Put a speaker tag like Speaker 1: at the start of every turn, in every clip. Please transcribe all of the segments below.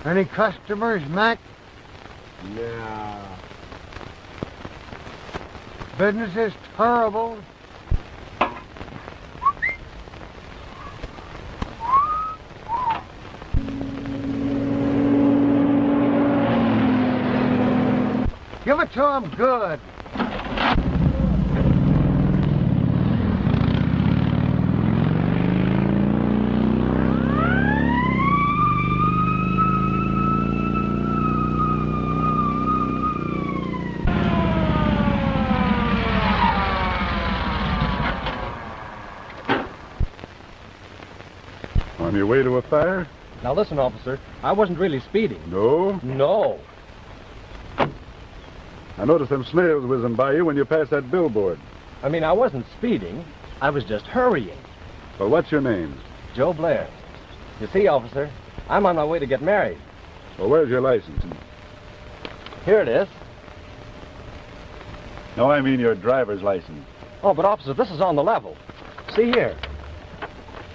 Speaker 1: Any customers, Mac?
Speaker 2: Yeah.
Speaker 1: Business is terrible. Give it to him good.
Speaker 3: On your way to a fire?
Speaker 4: Now listen, officer, I wasn't really speeding.
Speaker 3: No?
Speaker 4: No.
Speaker 3: I noticed them snails whizzing by you when you passed that billboard.
Speaker 4: I mean, I wasn't speeding. I was just hurrying.
Speaker 3: Well, what's your name?
Speaker 4: Joe Blair. You see, officer, I'm on my way to get married.
Speaker 3: Well, where's your license?
Speaker 4: Here it is.
Speaker 3: No, I mean your driver's license.
Speaker 4: Oh, but officer, this is on the level. See here.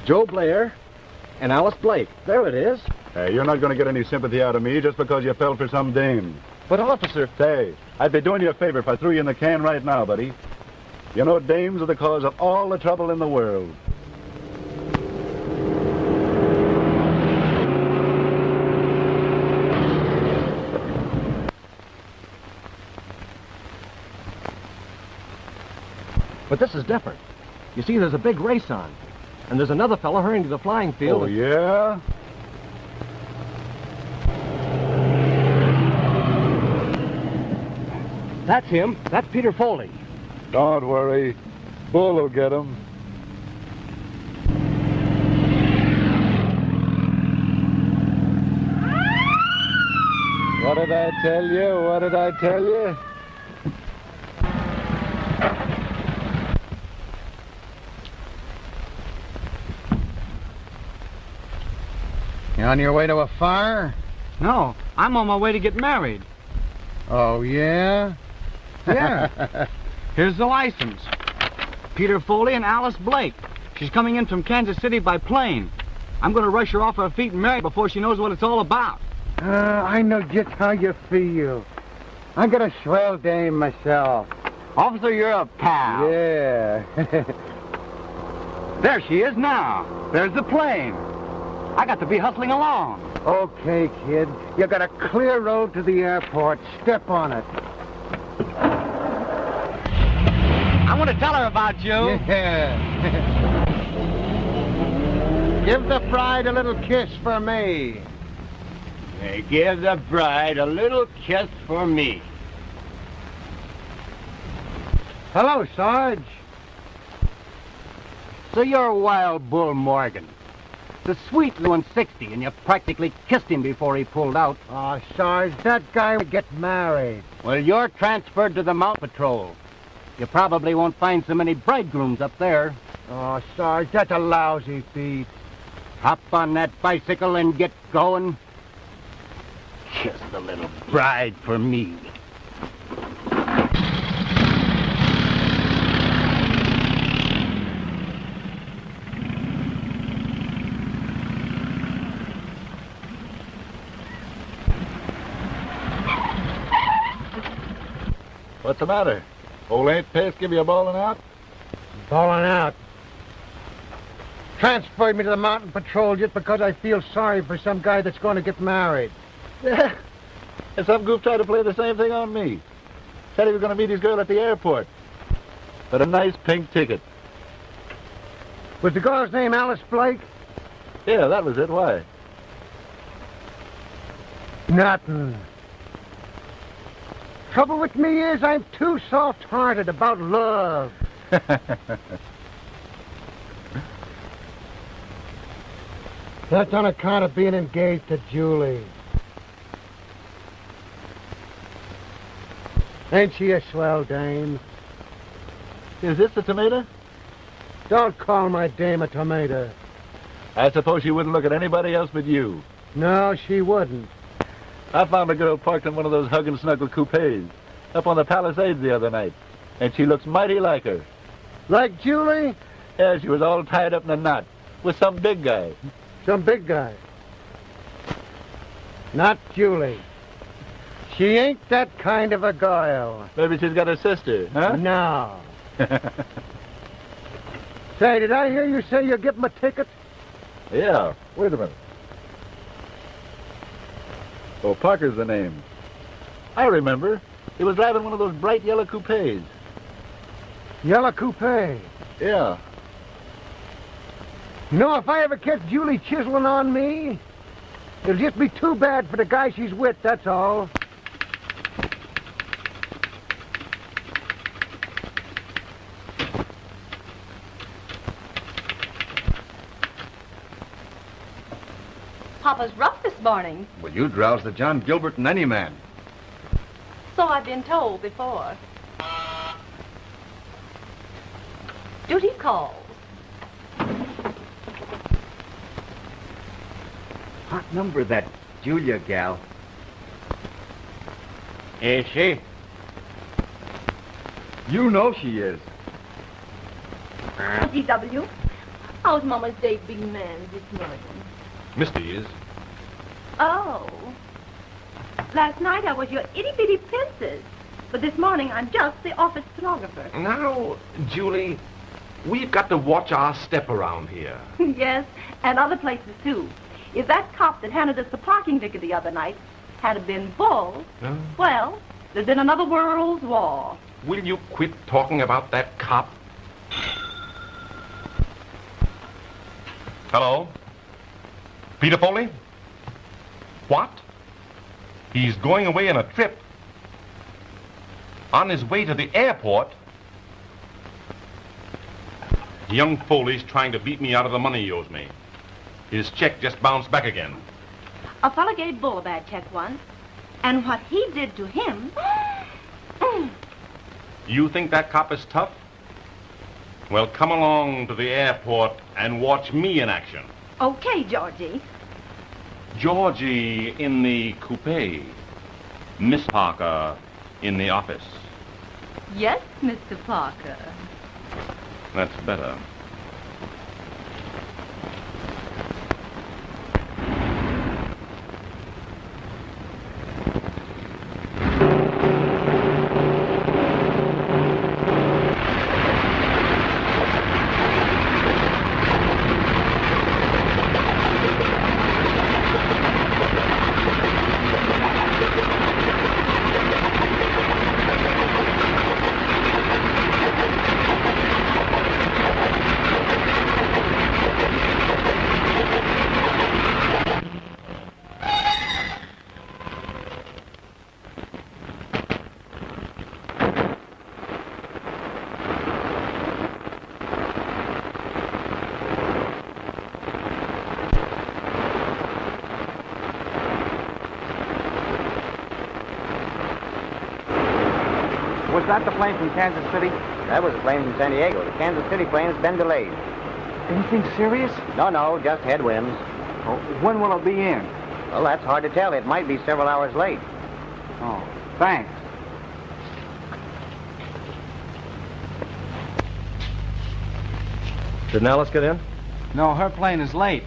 Speaker 4: Joe Blair and Alice Blake. There it is.
Speaker 3: Hey, you're not going to get any sympathy out of me just because you fell for some dame.
Speaker 4: But officer...
Speaker 3: Say, I'd be doing you a favor if I threw you in the can right now, buddy. You know, dames are the cause of all the trouble in the world.
Speaker 4: But this is different. You see, there's a big race on. And there's another fellow hurrying to the flying field.
Speaker 3: Oh, yeah?
Speaker 4: That's him. That's Peter Foley.
Speaker 3: Don't worry. Bull will get him. What did I tell you? What did I tell you?
Speaker 1: You on your way to a fire?
Speaker 5: No, I'm on my way to get married.
Speaker 1: Oh, yeah?
Speaker 5: Yeah. Here's the license. Peter Foley and Alice Blake. She's coming in from Kansas City by plane. I'm going to rush her off her feet and marry her before she knows what it's all about.
Speaker 1: I know just how you feel. I got a swell dame myself.
Speaker 5: Officer, you're a pal.
Speaker 1: Yeah.
Speaker 5: There she is now. There's the plane. I got to be hustling along.
Speaker 1: Okay, kid. You got a clear road to the airport. Step on it.
Speaker 5: I want to tell her about you.
Speaker 1: Yeah. Give the bride a little kiss for me.
Speaker 2: Hey, give the bride a little kiss for me.
Speaker 1: Hello, Sarge.
Speaker 5: So you're Wild Bull Morgan. The sweet little 60, and you practically kissed him before he pulled out.
Speaker 1: Oh, Sarge, that guy would get married.
Speaker 5: Well, you're transferred to the Mountain Patrol. You probably won't find so many bridegrooms up there.
Speaker 1: Oh, Sarge, that's a lousy beat.
Speaker 5: Hop on that bicycle and get going. Kiss the little bride for me.
Speaker 3: What's the matter? Old Aunt Pest give you a bawling out?
Speaker 1: Falling out. Transferred me to the Mountain Patrol just because I feel sorry for some guy that's going to get married.
Speaker 3: Yeah. And some goof tried to play the same thing on me. Said he was going to meet his girl at the airport. But a nice pink ticket.
Speaker 1: Was the girl's name Alice Blake?
Speaker 3: Yeah, that was it. Why?
Speaker 1: Nothing. Trouble with me is I'm too soft-hearted about love. That's on account of being engaged to Julie. Ain't she a swell dame?
Speaker 3: Is this the tomato?
Speaker 1: Don't call my dame a tomato.
Speaker 3: I suppose she wouldn't look at anybody else but you.
Speaker 1: No, she wouldn't.
Speaker 3: I found a girl parked in one of those hug and snuggle coupes up on the Palisades the other night, and she looks mighty like her.
Speaker 1: Like Julie?
Speaker 3: Yeah, she was all tied up in a knot with some big guy.
Speaker 1: Some big guy. Not Julie. She ain't that kind of a girl.
Speaker 3: Maybe she's got a sister, huh?
Speaker 1: No. Say, did I hear you say you'll give him a ticket?
Speaker 3: Yeah. Wait a minute. Oh, Parker's the name. I remember. He was driving one of those bright yellow coupes.
Speaker 1: Yellow coupe.
Speaker 3: Yeah.
Speaker 1: You know, if I ever catch Julie chiseling on me, it'll just be too bad for the guy she's with, that's all.
Speaker 6: Papa's rough this morning.
Speaker 4: Well, you drowsed the John Gilbert in any man.
Speaker 6: So I've been told before. Duty calls.
Speaker 4: Hot number, that Julia gal.
Speaker 2: Is she?
Speaker 4: You know she is.
Speaker 6: DW, how's Mama's date being manned this morning?
Speaker 4: Misty is.
Speaker 6: Oh. Last night I was your itty-bitty princess. But this morning I'm just the office stenographer.
Speaker 7: Now, Julie, we've got to watch our step around here.
Speaker 6: Yes, and other places too. If that cop that handed us the parking ticket the other night had been Bull, well, there's been another world's war.
Speaker 7: Will you quit talking about that cop? Hello? Peter Foley? What? He's going away on a trip. On his way to the airport? Young Foley's trying to beat me out of the money he owes me. His check just bounced back again.
Speaker 6: A fella gave Bull a bad check once, and what he did to him...
Speaker 7: You think that cop is tough? Well, come along to the airport and watch me in action.
Speaker 6: Okay, Georgie.
Speaker 7: Georgie in the coupe. Miss Parker in the office.
Speaker 6: Yes, Mr. Parker.
Speaker 7: That's better.
Speaker 5: Was that the plane from Kansas City?
Speaker 8: That was a plane from San Diego. The Kansas City plane's been delayed.
Speaker 5: Anything serious?
Speaker 8: No, just headwinds.
Speaker 5: Oh, when will it be in?
Speaker 8: Well, that's hard to tell. It might be several hours late.
Speaker 5: Oh, thanks.
Speaker 4: Didn't Alice get in?
Speaker 5: No, her plane is late.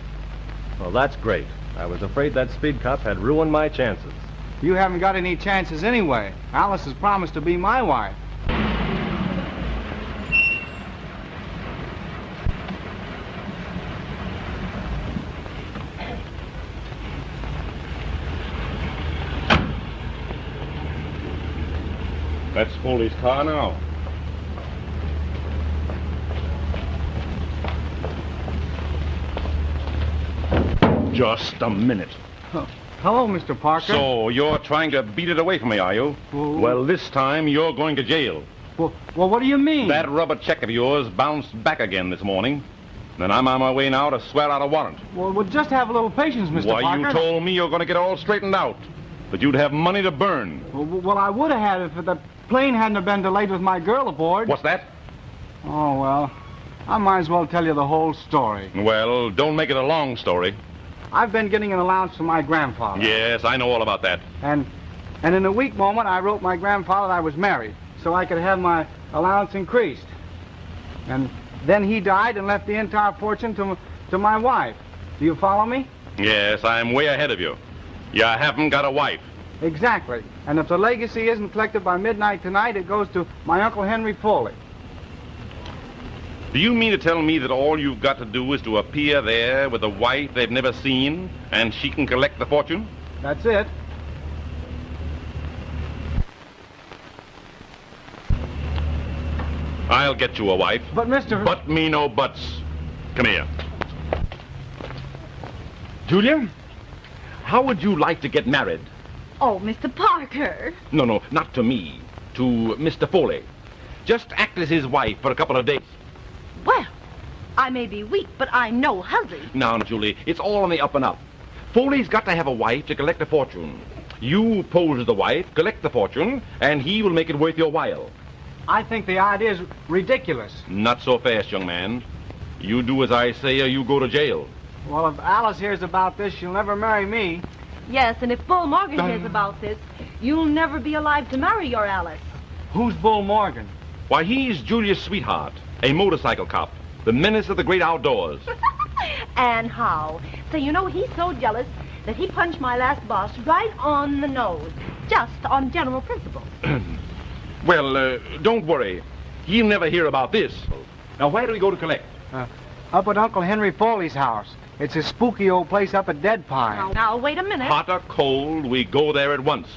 Speaker 4: Well, that's great. I was afraid that speed cop had ruined my chances.
Speaker 5: You haven't got any chances anyway. Alice has promised to be my wife.
Speaker 7: That's Foley's car now. Just a minute.
Speaker 5: Hello, Mr. Parker.
Speaker 7: So, you're trying to beat it away from me, are you? Well, this time you're going to jail.
Speaker 5: Well, what do you mean?
Speaker 7: That rubber check of yours bounced back again this morning. Then I'm on my way now to swear out a warrant.
Speaker 5: Well, just have a little patience, Mr.
Speaker 7: Why,
Speaker 5: Parker.
Speaker 7: you told me you're going to get all straightened out. That you'd have money to burn.
Speaker 5: Well, I would have had it if the plane hadn't have been delayed with my girl aboard.
Speaker 7: What's that?
Speaker 5: Oh, well, I might as well tell you the whole story.
Speaker 7: Well, don't make it a long story.
Speaker 5: I've been getting an allowance from my grandfather.
Speaker 7: Yes, I know all about that.
Speaker 5: And in a weak moment, I wrote my grandfather that I was married, so I could have my allowance increased. And then he died and left the entire fortune to my wife. Do you follow me?
Speaker 7: Yes, I'm way ahead of you. You haven't got a wife.
Speaker 5: Exactly. And if the legacy isn't collected by midnight tonight, it goes to my Uncle Henry Foley.
Speaker 7: Do you mean to tell me that all you've got to do is to appear there with a wife they've never seen, and she can collect the fortune?
Speaker 5: That's it.
Speaker 7: I'll get you a wife.
Speaker 5: But, Mr.
Speaker 7: But me no buts. Come here.
Speaker 4: Julia, how would you like to get married?
Speaker 6: Oh, Mr. Parker.
Speaker 4: No, not to me. To Mr. Foley. Just act as his wife for a couple of days.
Speaker 6: Well, I may be weak, but I'm no hussy.
Speaker 4: Now, Julie, it's all on the up and up. Foley's got to have a wife to collect a fortune. You pose as the wife, collect the fortune, and he will make it worth your while.
Speaker 5: I think the idea is ridiculous.
Speaker 4: Not so fast, young man. You do as I say or you go to jail.
Speaker 5: Well, if Alice hears about this, she'll never marry me.
Speaker 6: Yes, and if Bull Morgan hears about this, you'll never be alive to marry your Alice.
Speaker 5: Who's Bull Morgan?
Speaker 4: Why, he's Julia's sweetheart, a motorcycle cop, the menace of the great outdoors.
Speaker 6: And how? So you know he's so jealous that he punched my last boss right on the nose, just on general principles.
Speaker 4: Well, don't worry. He'll never hear about this. Now, where do we go to collect?
Speaker 5: Up at Uncle Henry Foley's house. It's a spooky old place up at Dead Pine.
Speaker 6: Now, wait a minute.
Speaker 4: Hot or cold, we go there at once.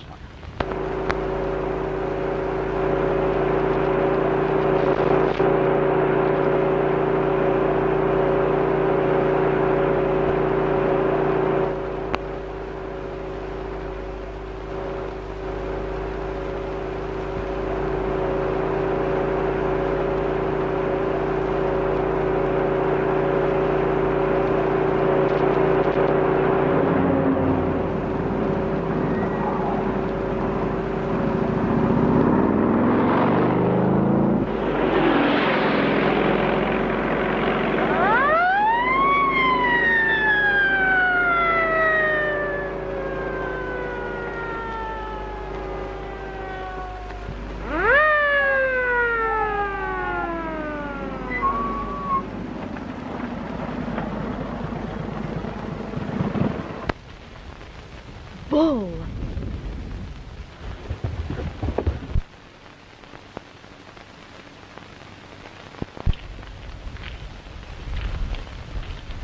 Speaker 6: Bull.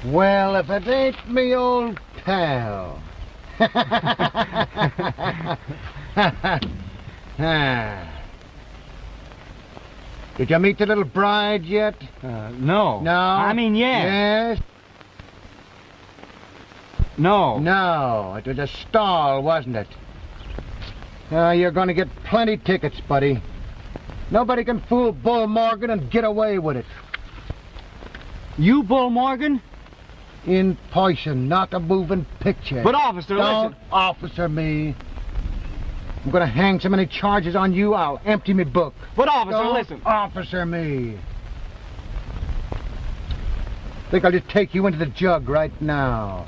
Speaker 1: Well, if it ain't me old pal. Did you meet the little bride yet?
Speaker 5: No.
Speaker 1: No?
Speaker 5: I mean,
Speaker 1: Yes?
Speaker 5: No.
Speaker 1: No, it was a stall, wasn't it? You're going to get plenty tickets, buddy. Nobody can fool Bull Morgan and get away with it.
Speaker 5: You, Bull Morgan?
Speaker 1: In person, not a moving picture.
Speaker 5: But, officer,
Speaker 1: Don't
Speaker 5: listen.
Speaker 1: officer me. I'm going to hang so many charges on you, I'll empty me book.
Speaker 5: But, officer,
Speaker 1: Don't
Speaker 5: listen.
Speaker 1: officer me. Think I'll just take you into the jug right now.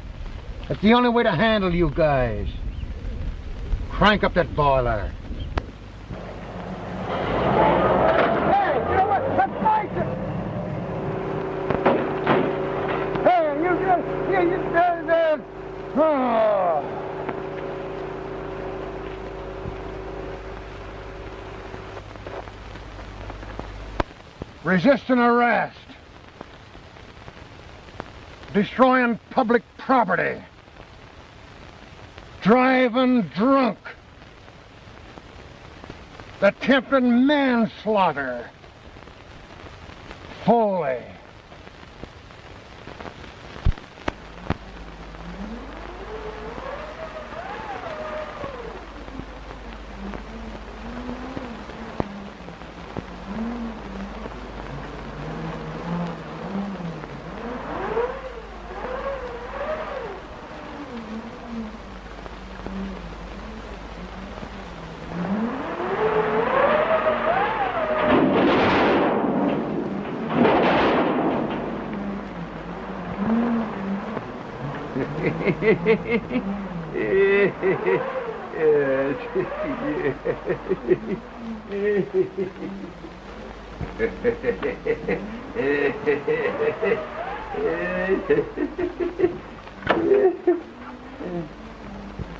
Speaker 1: That's the only way to handle you guys. Crank up that boiler. Hey, you know what? Let's fight it! Hey, you oh. Resisting arrest. Destroying public property. Driving drunk. Attempting manslaughter. Foley.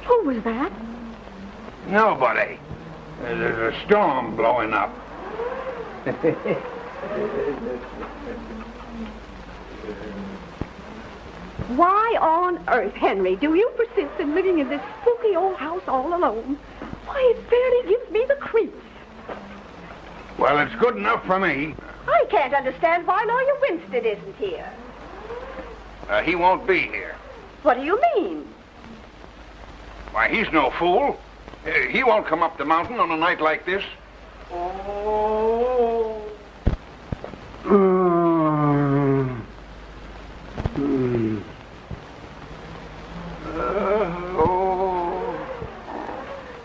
Speaker 6: Who was that?
Speaker 9: Nobody. There's a storm blowing up.
Speaker 6: Why on earth, Henry, do you persist in living in this spooky old house all alone? Why, it fairly gives me the creeps.
Speaker 9: Well, it's good enough for me.
Speaker 10: I can't understand why Lawyer Winstead isn't here.
Speaker 9: He won't be here.
Speaker 10: What do you mean?
Speaker 9: Why, he's no fool. He won't come up the mountain on a night like this.
Speaker 5: Oh.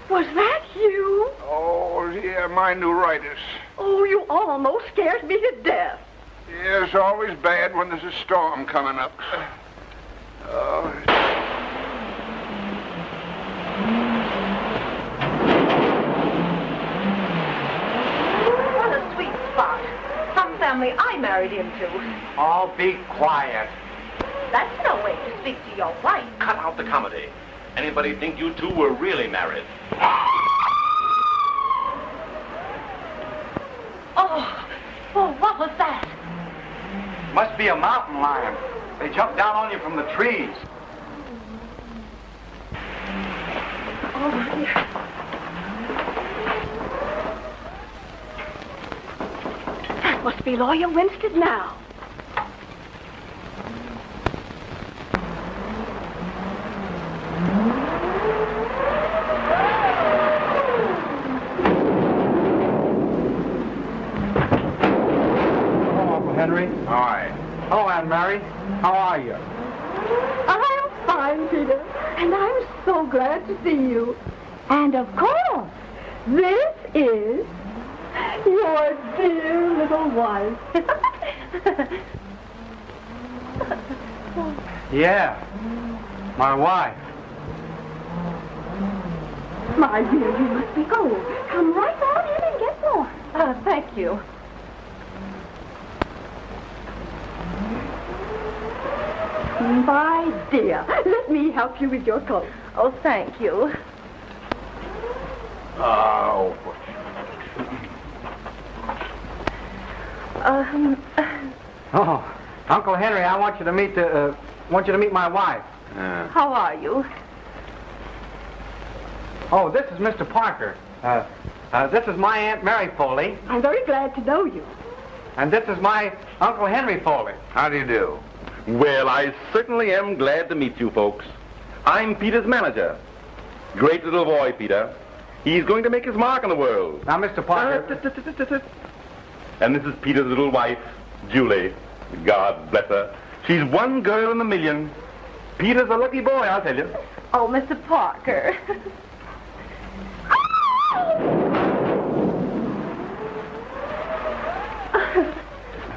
Speaker 6: Was that you?
Speaker 9: Oh, yeah, my neuritis.
Speaker 6: Oh, you almost scared me to death.
Speaker 9: Yeah, it's always bad when there's a storm coming up.
Speaker 6: What a sweet spot. Some family I married into.
Speaker 5: Oh, be quiet.
Speaker 6: That's no way to speak to your wife.
Speaker 4: Cut out the comedy. Anybody think you two were really married?
Speaker 6: Oh, what was that?
Speaker 5: Must be a mountain lion. They jump down on you from the trees.
Speaker 6: Oh, dear. That must be Lawyer Winstead now.
Speaker 5: Henry.
Speaker 9: Hi.
Speaker 5: Hello, Aunt Mary. How are you?
Speaker 6: I'm fine, Peter, and I'm so glad to see you. And of course, this is your dear little wife.
Speaker 5: Yeah, my wife.
Speaker 6: My dear, you must be cold. Come right on in and get more. Thank you. My dear, let me help you with your coat. Oh, thank you.
Speaker 9: Oh.
Speaker 5: Oh, Uncle Henry, I want you to meet my wife.
Speaker 6: How are you?
Speaker 5: Oh, this is Mr. Parker. This is my Aunt Mary Foley,
Speaker 6: I'm very glad to know you.
Speaker 5: and this is my Uncle Henry Foley.
Speaker 9: How do you do?
Speaker 4: Well, I certainly am glad to meet you folks. I'm Peter's manager. Great little boy, Peter. He's going to make his mark in the world.
Speaker 5: Now, Mr. Parker.
Speaker 4: And this is Peter's little wife, Julie. God bless her. She's one girl in a million. Peter's a lucky boy, I'll tell you.
Speaker 6: Oh, Mr. Parker.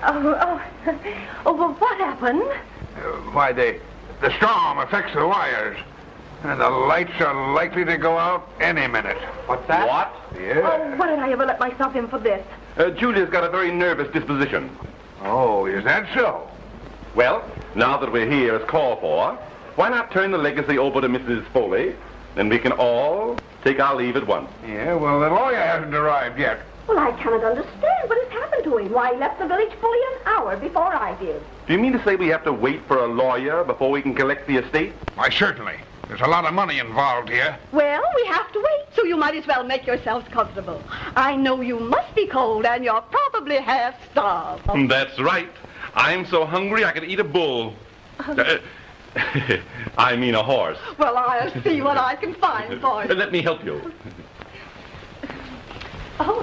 Speaker 6: Oh, well, what happened?
Speaker 9: Why, the storm affects the wires. And the lights are likely to go out any minute.
Speaker 5: What's that?
Speaker 4: What?
Speaker 9: Yeah.
Speaker 6: Oh, why did I ever let myself in for this?
Speaker 4: Julia's got a very nervous disposition.
Speaker 9: Oh, is that so?
Speaker 4: Well, now that we're here as called for, why not turn the legacy over to Mrs. Foley? Then we can all take our leave at once.
Speaker 9: Yeah, well, the lawyer hasn't arrived yet.
Speaker 10: Well, I cannot understand what has happened to him. Why, he left the village fully an hour before I did.
Speaker 4: Do you mean to say we have to wait for a lawyer before we can collect the estate?
Speaker 9: Why, certainly. There's a lot of money involved here.
Speaker 6: Well, we have to wait, so you might as well make yourselves comfortable. I know you must be cold, and you're probably half starved.
Speaker 4: That's right. I'm so hungry I could eat a bull. I mean a horse.
Speaker 6: Well, I'll see what I can find for you.
Speaker 4: Let me help you.
Speaker 6: Oh,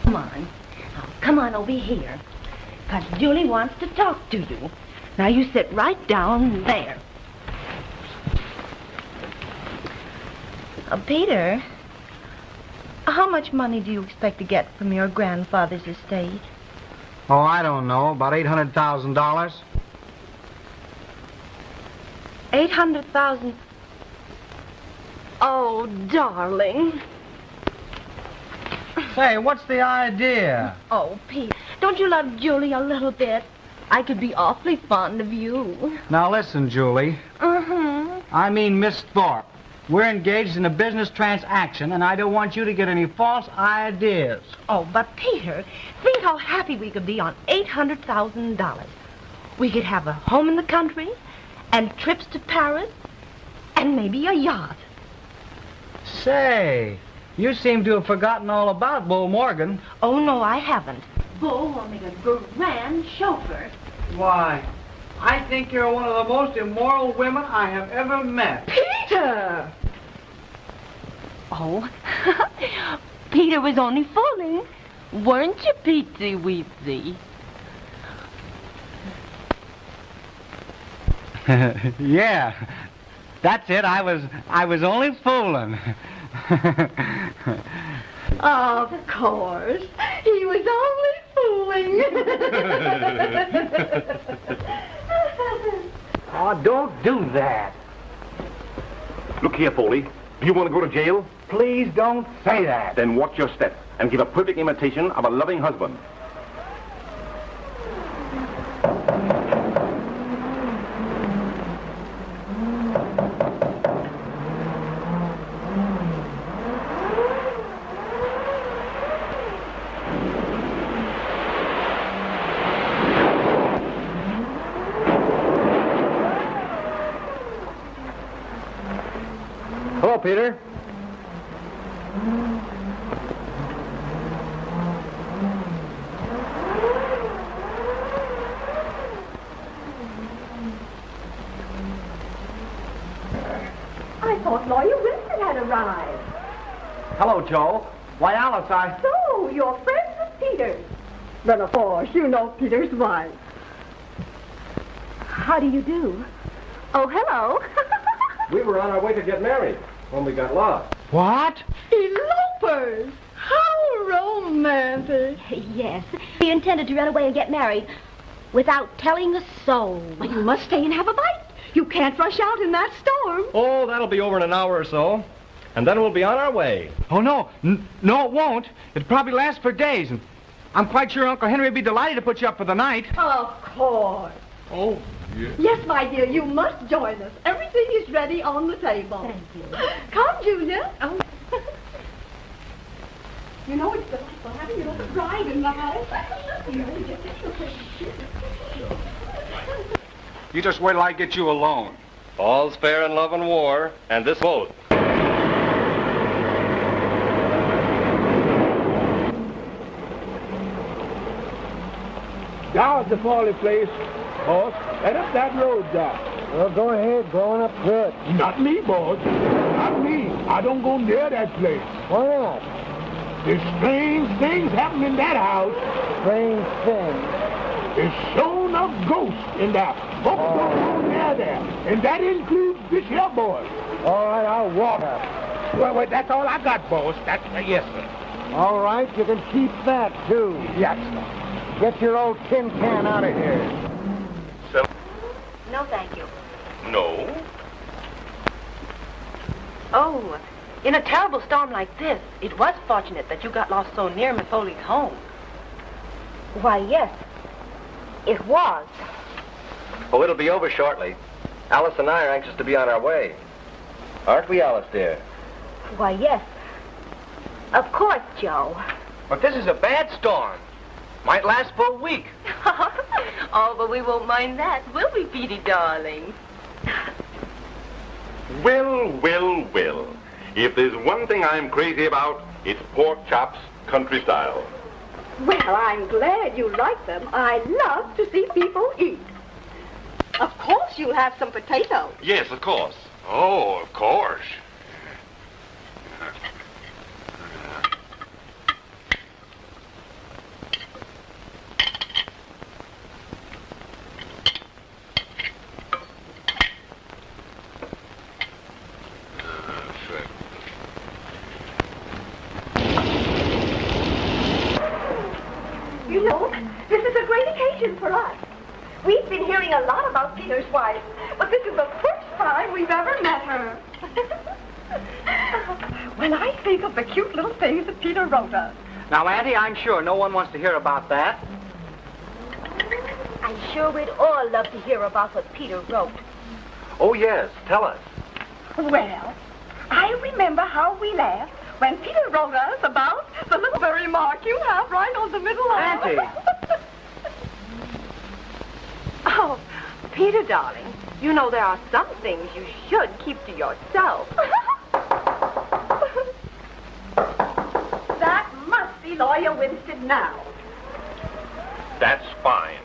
Speaker 6: Come on. Now, come on over here. Because Julie wants to talk to you. Now, you sit right down there.
Speaker 11: Peter, how much money do you expect to get from your grandfather's estate?
Speaker 5: Oh, I don't know. About $800,000.
Speaker 11: 800,000. Oh, darling.
Speaker 5: Say, what's the idea?
Speaker 11: Oh, Pete, don't you love Julie a little bit? I could be awfully fond of you.
Speaker 5: Now listen, Julie. I mean Miss Thorpe. We're engaged in a business transaction, and I don't want you to get any false ideas.
Speaker 11: Oh, but Peter, think how happy we could be on $800,000. We could have a home in the country, and trips to Paris, and maybe a yacht.
Speaker 5: Say, you seem to have forgotten all about Bull Morgan.
Speaker 11: Oh, no, I haven't. Bull will make a grand chauffeur.
Speaker 5: Why, I think you're one of the most immoral women I have ever met.
Speaker 11: Peter! Oh, Peter was only fooling. Weren't you, Petey Weezy?
Speaker 5: Yeah, that's it. I was only fooling.
Speaker 6: Of course. He was only fooling.
Speaker 5: Oh, don't do that.
Speaker 4: Look here, Foley. Do you want to go to jail?
Speaker 5: Please don't say that.
Speaker 4: Then watch your step and give a perfect imitation of a loving husband.
Speaker 5: Hello, Peter.
Speaker 6: I thought Lawyer Winston had arrived.
Speaker 5: Hello, Joe. Why, Alice,
Speaker 6: So, you're friends with Peter. Then, of course, you know Peter's wife. How do you do? Oh, hello.
Speaker 12: We were on our way to get married when we got lost.
Speaker 5: What?
Speaker 6: Elopers! How romantic.
Speaker 10: Yes, we intended to run away and get married without telling a soul.
Speaker 6: Well, you must stay and have a bite. You can't rush out in that storm.
Speaker 12: Oh, that'll be over in an hour or so. And then we'll be on our way.
Speaker 5: Oh, no. No, it won't. It'll probably last for days. And I'm quite sure Uncle Henry would be delighted to put you up for the night.
Speaker 6: Of course.
Speaker 12: Oh, yes.
Speaker 6: Yes, my dear, you must join us. Everything is ready on the table.
Speaker 10: Thank you.
Speaker 6: Come, Julia. Oh. You know, it's delightful having your little bride in the house.
Speaker 9: You just wait till I get you alone.
Speaker 12: All's fair in love and war, and this both.
Speaker 13: Down at the Foley place, boss. Right up that road, Doc.
Speaker 1: Well, go ahead. Going up good.
Speaker 13: Not me, boss. Not me. I don't go near that place.
Speaker 1: Why not?
Speaker 13: There's strange things happening in that house.
Speaker 1: Strange thing.
Speaker 13: There's shown up ghosts in there. Folks don't go near there. And that includes this here boy.
Speaker 1: All right, I'll walk her.
Speaker 13: Well, that's all I got, boss. That's yes, sir.
Speaker 1: All right, you can keep that, too.
Speaker 13: Yes, sir.
Speaker 1: Get your old tin can out of here.
Speaker 11: No, thank you.
Speaker 4: No?
Speaker 11: Oh, in a terrible storm like this, it was fortunate that you got lost so near Miss Foley's home.
Speaker 10: Why, yes, it was.
Speaker 12: Oh, it'll be over shortly. Alice and I are anxious to be on our way. Aren't we, Alice, dear?
Speaker 10: Why, yes. Of course, Joe.
Speaker 12: But this is a bad storm. Might last for a week.
Speaker 11: Oh, but we won't mind that, will we, Petey, darling?
Speaker 4: Well. If there's one thing I'm crazy about, it's pork chops country style.
Speaker 6: Well, I'm glad you like them. I love to see people eat. Of course you'll have some potatoes.
Speaker 4: Yes, of course. Oh, of course.
Speaker 10: for us. We've been hearing a lot about Peter's wife, but this is the first time we've ever met her. When I think of the cute little things that Peter wrote us.
Speaker 5: Now, Auntie, I'm sure no one wants to hear about that.
Speaker 11: I'm sure we'd all love to hear about what Peter wrote.
Speaker 12: Oh, yes. Tell us.
Speaker 10: Well, I remember how we laughed when Peter wrote us about the little furry mark you have right on the middle arm.
Speaker 5: Auntie.
Speaker 11: Oh, Peter, darling, you know there are some things you should keep to yourself.
Speaker 10: That must be Lawyer Winston now.
Speaker 7: That's fine.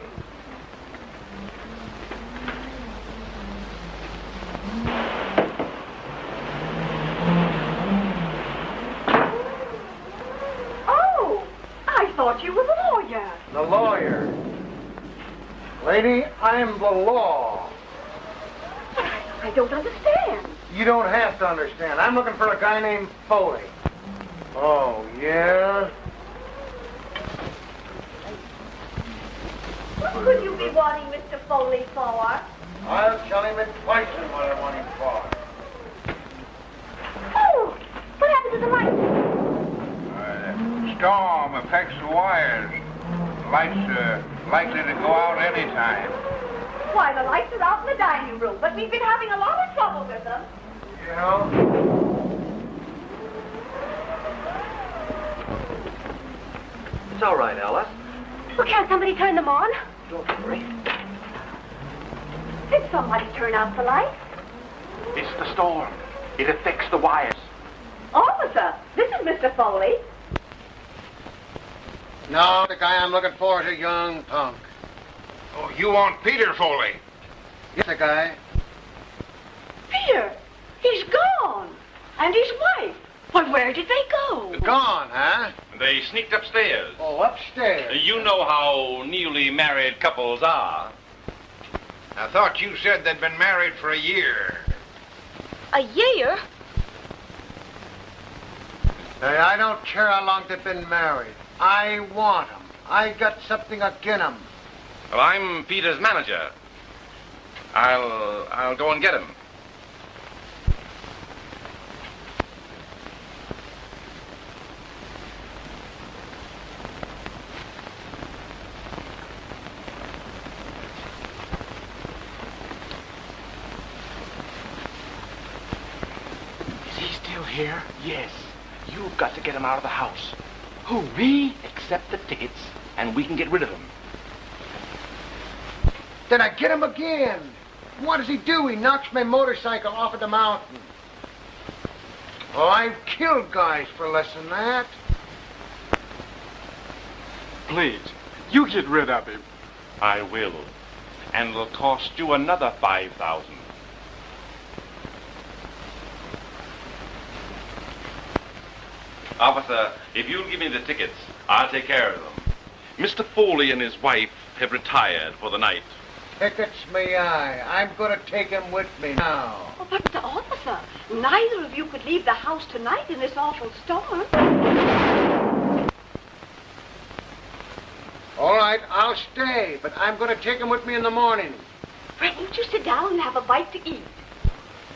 Speaker 10: Oh, I thought you were the lawyer.
Speaker 1: The lawyer. Lady, I'm the law.
Speaker 10: I don't understand.
Speaker 1: You don't have to understand. I'm looking for a guy named Foley. Oh, yeah?
Speaker 10: What could you be wanting Mr. Foley for?
Speaker 1: I'll tell him twice what I want him for.
Speaker 10: Oh, what happened to the light?
Speaker 9: Storm affects the wires. Lights are likely to go out any time.
Speaker 10: Why, the lights are out in the dining room, but we've been having a lot of trouble with them.
Speaker 1: You know?
Speaker 12: It's all right, Alice.
Speaker 10: Well, can't somebody turn them on?
Speaker 12: Don't worry.
Speaker 10: Did somebody turn out the lights?
Speaker 7: It's the storm. It affects the wires.
Speaker 10: Officer, this is Mr. Foley.
Speaker 1: No, the guy I'm looking for is a young punk.
Speaker 9: Oh, you want Peter Foley?
Speaker 1: Yes, the guy.
Speaker 10: Peter, he's gone. And his wife. Well, where did they go?
Speaker 1: Gone, huh?
Speaker 7: They sneaked upstairs.
Speaker 1: Oh, upstairs.
Speaker 7: You know how newly married couples are.
Speaker 9: I thought you said they'd been married for a year.
Speaker 11: A year?
Speaker 1: Hey, I don't care how long they've been married. I want them. I got something agin them.
Speaker 7: Well, I'm Peter's manager. I'll go and get him.
Speaker 14: Is he still here? Yes. You've got to get him out of the house. Who, me? Accept the tickets, and we can get rid of him.
Speaker 1: Then I get him again. What does he do? He knocks my motorcycle off of the mountain. Oh, I've killed guys for less than that.
Speaker 5: Please, you get rid of him.
Speaker 7: I will. And it'll cost you another $5,000. Officer, if you'll give me the tickets, I'll take care of them. Mr. Foley and his wife have retired for the night.
Speaker 1: Tickets me eye. I'm going to take him with me now.
Speaker 10: Oh, but Mr. Officer, neither of you could leave the house tonight in this awful storm.
Speaker 1: All right, I'll stay, but I'm going to take him with me in the morning.
Speaker 10: Well, won't you sit down and have a bite to eat?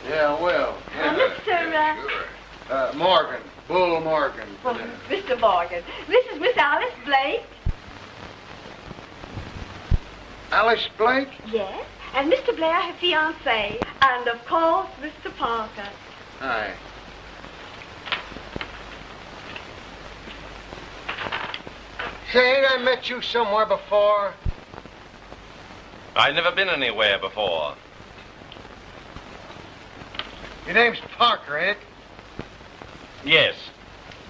Speaker 1: Yeah, I will.
Speaker 10: Mr.
Speaker 1: Morgan. Bull Morgan.
Speaker 10: Oh, Mr. Morgan, this is Miss Alice Blake.
Speaker 1: Alice Blake?
Speaker 10: Yes, and Mr. Blair, her fiancé. And, of course, Mr. Parker.
Speaker 1: Hi. Say, ain't I met you somewhere before?
Speaker 7: I've never been anywhere before.
Speaker 1: Your name's Parker, ain't it?
Speaker 7: Yes,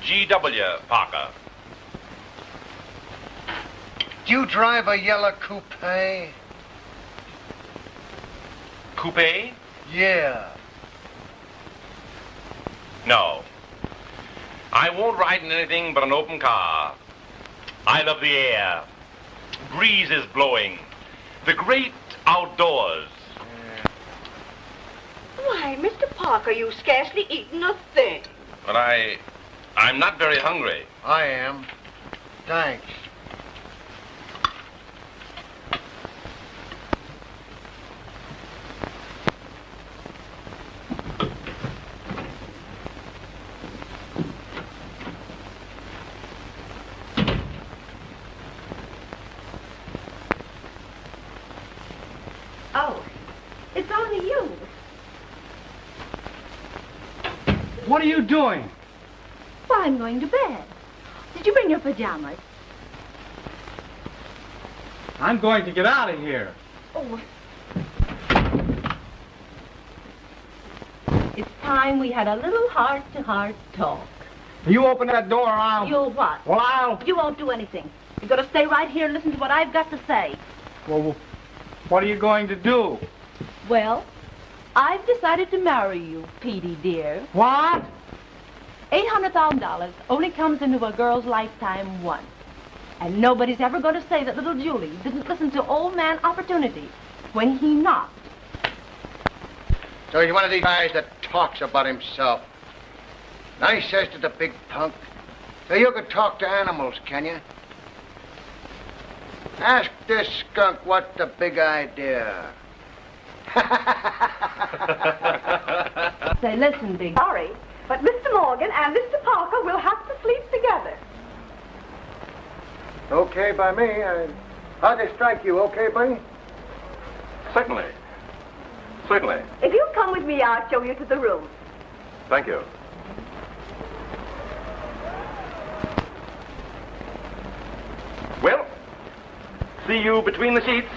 Speaker 7: G.W. Parker.
Speaker 1: Do you drive a yellow coupe?
Speaker 7: Coupe?
Speaker 1: Yeah.
Speaker 7: No. I won't ride in anything but an open car. I love the air. Breeze is blowing. The great outdoors.
Speaker 10: Why, Mr. Parker, you've scarcely eaten a thing.
Speaker 7: But I'm not very hungry.
Speaker 1: I am. Thanks.
Speaker 5: What are you doing?
Speaker 11: Well, I'm going to bed. Did you bring your pajamas?
Speaker 5: I'm going to get out of here.
Speaker 11: Oh. It's time we had a little heart-to-heart talk.
Speaker 5: You open that door or I'll...
Speaker 11: You'll what?
Speaker 5: Well, I'll...
Speaker 11: You won't do anything. You're going to stay right here and listen to what I've got to say.
Speaker 5: Well, what are you going to do?
Speaker 11: Well, I've decided to marry you, Petey, dear.
Speaker 5: What?
Speaker 11: $800,000 only comes into a girl's lifetime once. And nobody's ever going to say that little Julie didn't listen to old man Opportunity when he knocked.
Speaker 1: So he's one of these guys that talks about himself. Now he says to the big punk, so you can talk to animals, can you? Ask this skunk what's the big idea.
Speaker 11: Say, listen, Big.
Speaker 10: Sorry, but Mr. Morgan and Mr. Parker will have to sleep together.
Speaker 1: Okay by me. How'd they strike you? Okay, buddy?
Speaker 7: Certainly. Certainly.
Speaker 10: If you'll come with me, I'll show you to the room.
Speaker 7: Thank you. Well, see you between the sheets.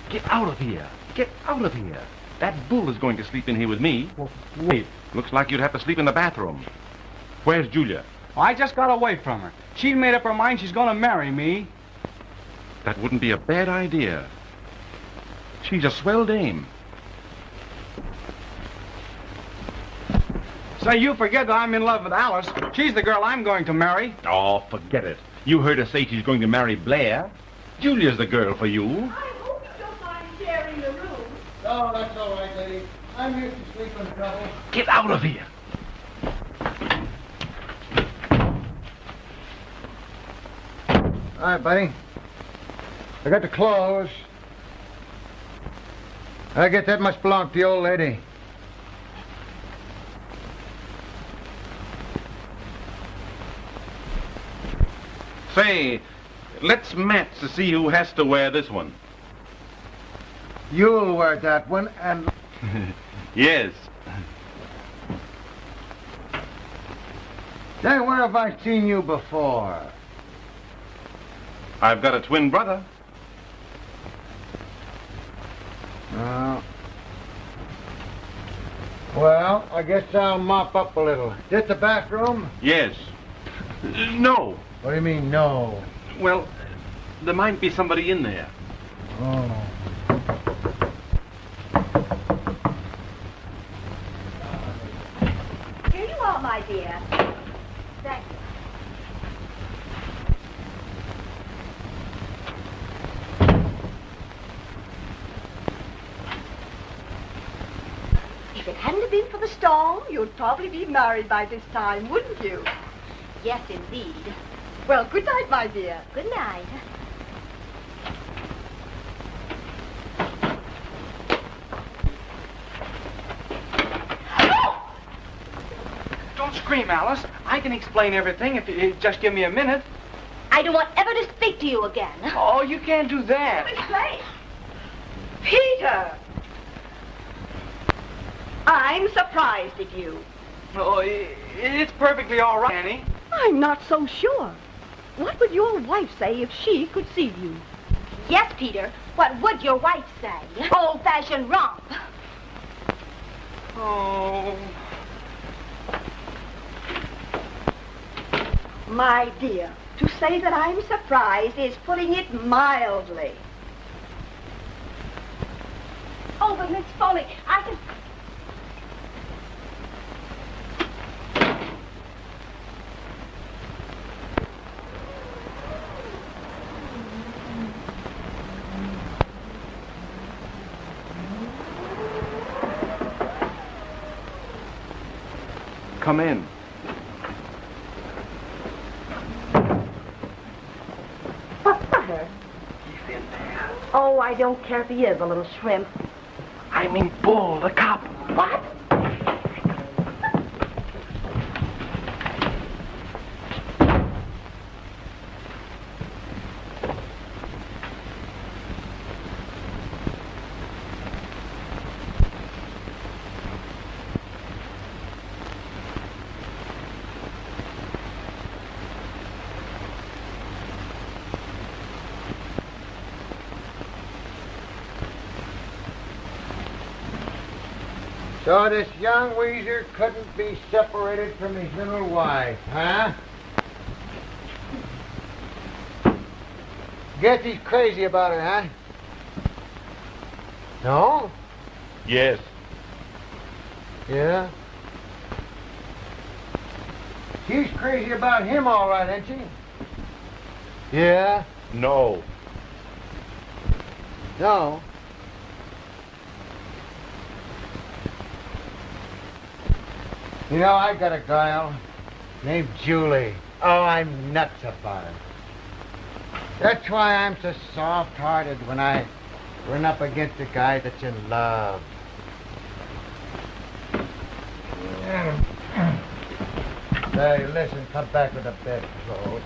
Speaker 7: Get out of here. Get out of here. That bull is going to sleep in here with me.
Speaker 5: Well, wait.
Speaker 7: Looks like you'd have to sleep in the bathroom. Where's Julia?
Speaker 5: I just got away from her. She made up her mind she's going to marry me.
Speaker 7: That wouldn't be a bad idea. She's a swell dame.
Speaker 5: Say, you forget that I'm in love with Alice. She's the girl I'm going to marry.
Speaker 7: Oh, forget it. You heard her say she's going to marry Blair. Julia's the girl for you.
Speaker 10: I hope you don't mind sharing the room.
Speaker 1: No, that's all right, lady. I'm used to sleeping trouble.
Speaker 7: Get out of here.
Speaker 1: All right, buddy. I got the clothes. I guess that must belong to the old lady.
Speaker 7: Say, let's match to see who has to wear this one.
Speaker 1: You'll wear that one, and...
Speaker 7: Yes.
Speaker 1: Say, where have I seen you before?
Speaker 7: I've got a twin brother.
Speaker 1: Well, I guess I'll mop up a little. This the bathroom?
Speaker 7: Yes. No.
Speaker 1: What do you mean, no?
Speaker 7: Well, there might be somebody in there.
Speaker 1: Oh.
Speaker 10: Here you are, my dear. Thank you. If it hadn't been for the storm, you'd probably be married by this time, wouldn't you?
Speaker 11: Yes, indeed.
Speaker 10: Well, good night, my dear.
Speaker 11: Good night.
Speaker 5: Don't scream, Alice. I can explain everything if you just give me a minute.
Speaker 11: I don't want ever to speak to you again.
Speaker 5: Oh, you can't do that.
Speaker 10: Explain. Peter! I'm surprised at you.
Speaker 5: Oh, it's perfectly all right, Annie.
Speaker 10: I'm not so sure. What would your wife say if she could see you?
Speaker 11: Yes, Peter. What would your wife say? Old-fashioned romp.
Speaker 5: Oh.
Speaker 10: My dear, to say that I'm surprised is putting it mildly.
Speaker 11: Oh, but Miss Foley, I can...
Speaker 7: Come in.
Speaker 11: Oh, I don't care if he is a little shrimp.
Speaker 14: I mean Bull, the cop.
Speaker 11: What?
Speaker 1: So this young weezer couldn't be separated from his little wife, huh? Guess he's crazy about her, huh? No?
Speaker 7: Yes.
Speaker 1: Yeah? She's crazy about him, all right, ain't she? Yeah?
Speaker 7: No.
Speaker 1: No? You know, I got a girl named Julie. Oh, I'm nuts about her. That's why I'm so soft-hearted when I run up against a guy that's in love. Hey, listen, come back with a bedclothes.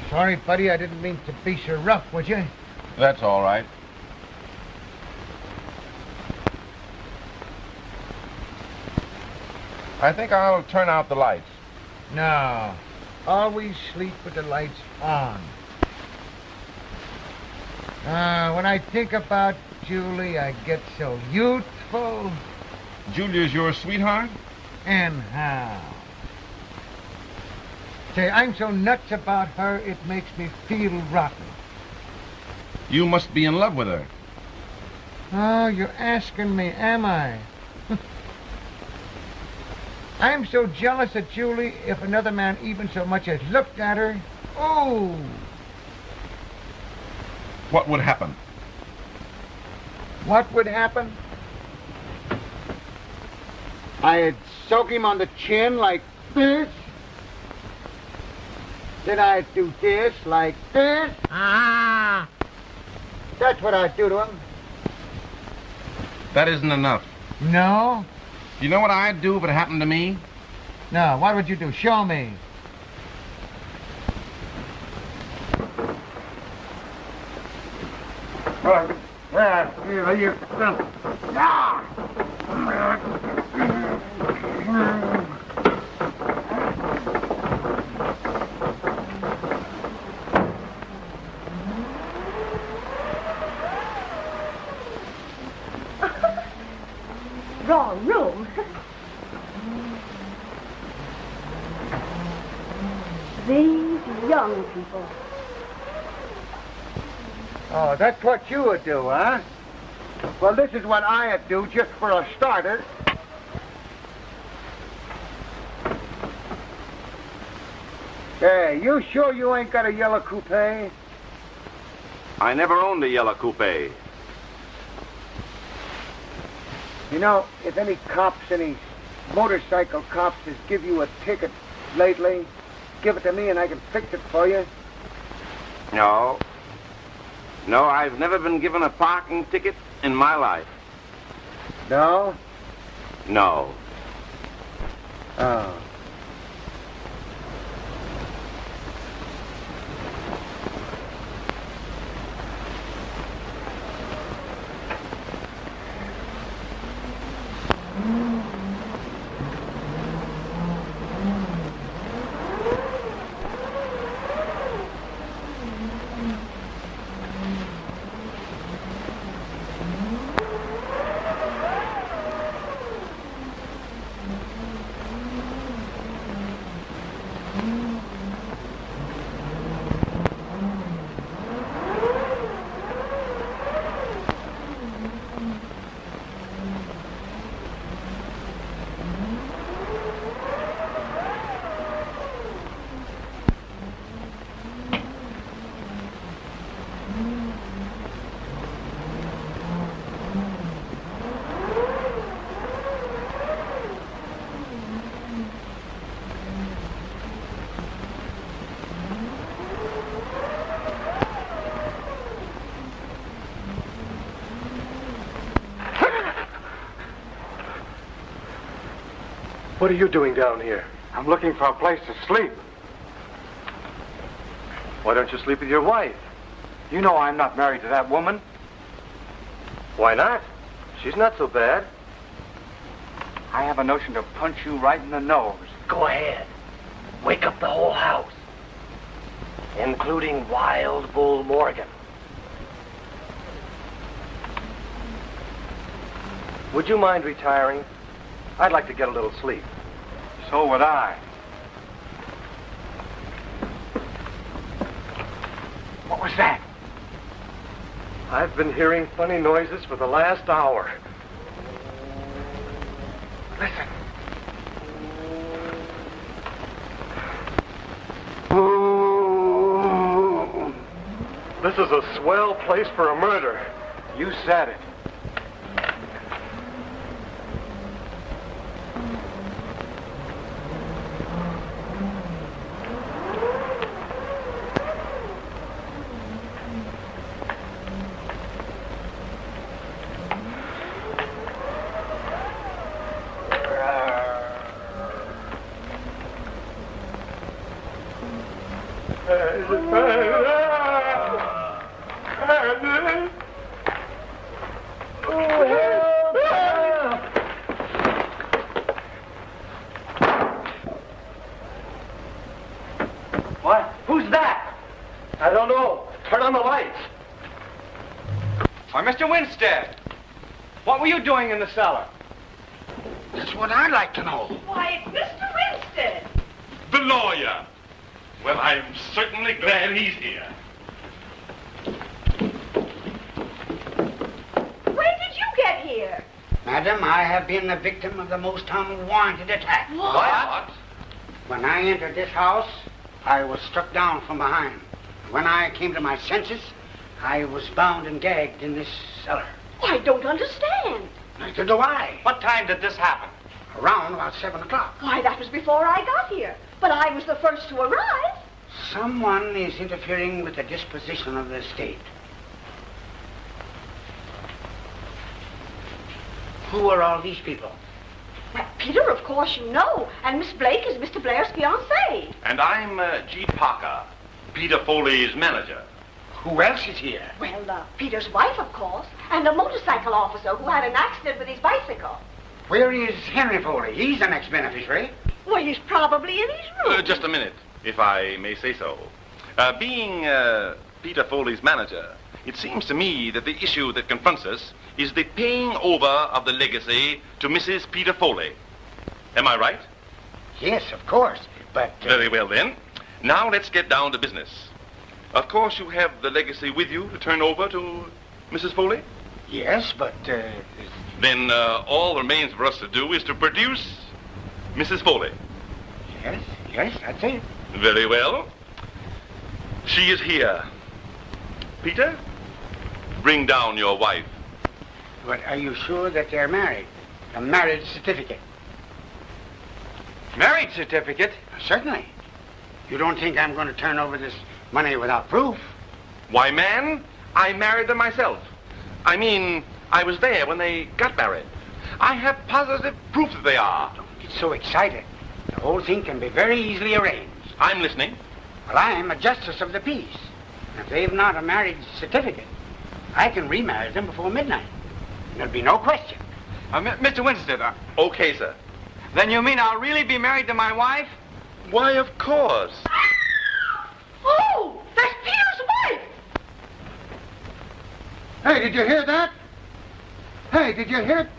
Speaker 1: Sorry, buddy, I didn't mean to be so rough, would you?
Speaker 7: That's all right. I think I'll turn out the lights.
Speaker 1: No. Always sleep with the lights on. When I think about Julie, I get so youthful.
Speaker 7: Julia's your sweetheart?
Speaker 1: And how? Say, I'm so nuts about her, it makes me feel rotten.
Speaker 7: You must be in love with her.
Speaker 1: Oh, you're asking me, am I? I'm so jealous of Julie, if another man even so much as looked at her. Oh!
Speaker 7: What would happen?
Speaker 1: What would happen? I'd soak him on the chin like this. Then I'd do this like this. Ah! That's what I'd do to him.
Speaker 7: That isn't enough.
Speaker 1: No?
Speaker 7: You know what I'd do if it happened to me?
Speaker 1: No, what would you do? Show me.
Speaker 11: Wrong room. These young people.
Speaker 1: Oh, that's what you would do, huh? Well, this is what I'd do, just for a starter. Hey, you sure you ain't got a yellow coupe?
Speaker 12: I never owned a yellow coupe.
Speaker 1: You know, if any cops, any motorcycle cops has give you a ticket lately, give it to me and I can fix it for you.
Speaker 12: No. No, I've never been given a parking ticket in my life.
Speaker 1: No?
Speaker 12: No.
Speaker 1: Oh.
Speaker 5: What are you doing down here? I'm looking for a place to sleep. Why don't you sleep with your wife? You know I'm not married to that woman.
Speaker 12: Why not? She's not so bad.
Speaker 5: I have a notion to punch you right in the nose.
Speaker 14: Go ahead. Wake up the whole house, including Wild Bull Morgan.
Speaker 12: Would you mind retiring? I'd like to get a little sleep.
Speaker 5: So would I. What was that?
Speaker 12: I've been hearing funny noises for the last hour.
Speaker 5: Listen.
Speaker 12: This is a swell place for a murder.
Speaker 5: You said it.
Speaker 14: What? Who's that?
Speaker 12: I don't know. Turn on the lights.
Speaker 5: Why, Mr. Winstead, what were you doing in the cellar?
Speaker 1: That's what I'd like to know.
Speaker 11: Why, it's Mr. Winstead.
Speaker 7: The lawyer. Well, I'm certainly glad he's here.
Speaker 11: When did you get here?
Speaker 1: Madam, I have been the victim of the most unwanted attack.
Speaker 11: What?
Speaker 1: When I entered this house, I was struck down from behind. When I came to my senses, I was bound and gagged in this cellar.
Speaker 11: I don't understand.
Speaker 1: Neither do I.
Speaker 14: What time did this happen?
Speaker 1: Around about 7 o'clock.
Speaker 11: Why, that was before I got here. But I was the first to arrive.
Speaker 1: Someone is interfering with the disposition of the estate. Who are all these people?
Speaker 11: Well, Peter, of course you know. And Miss Blake is Mr. Blair's fiancée.
Speaker 7: And I'm G. Parker, Peter Foley's manager.
Speaker 1: Who else is here?
Speaker 11: Well, Peter's wife, of course. And a motorcycle officer who had an accident with his bicycle.
Speaker 1: Where is Henry Foley? He's the next beneficiary.
Speaker 11: Well, he's probably in his room.
Speaker 7: Just a minute, if I may say so. Being Peter Foley's manager, it seems to me that the issue that confronts us is the paying over of the legacy to Mrs. Peter Foley. Am I right?
Speaker 1: Yes, of course, but...
Speaker 7: Very well, then. Now let's get down to business. Of course, you have the legacy with you to turn over to Mrs. Foley?
Speaker 1: Yes, but...
Speaker 7: Then all remains for us to do is to produce Mrs. Foley.
Speaker 1: Yes, that's it.
Speaker 7: Very well. She is here. Peter, bring down your wife.
Speaker 1: But are you sure that they're married? A marriage certificate.
Speaker 5: Marriage certificate?
Speaker 1: Certainly. You don't think I'm going to turn over this money without proof?
Speaker 7: Why, man, I married them myself. I mean, I was there when they got married. I have positive proof that they are.
Speaker 1: Don't get so excited. The whole thing can be very easily arranged.
Speaker 7: I'm listening.
Speaker 1: Well, I'm a justice of the peace. And if they've not a marriage certificate, I can remarry them before midnight. There'll be no question.
Speaker 5: Mr. Winstead,
Speaker 7: Okay, sir.
Speaker 5: then you mean I'll really be married to my wife?
Speaker 7: Why, of course.
Speaker 11: Oh, that's Peter's wife!
Speaker 1: Hey, did you hear that? Hey, did you hear...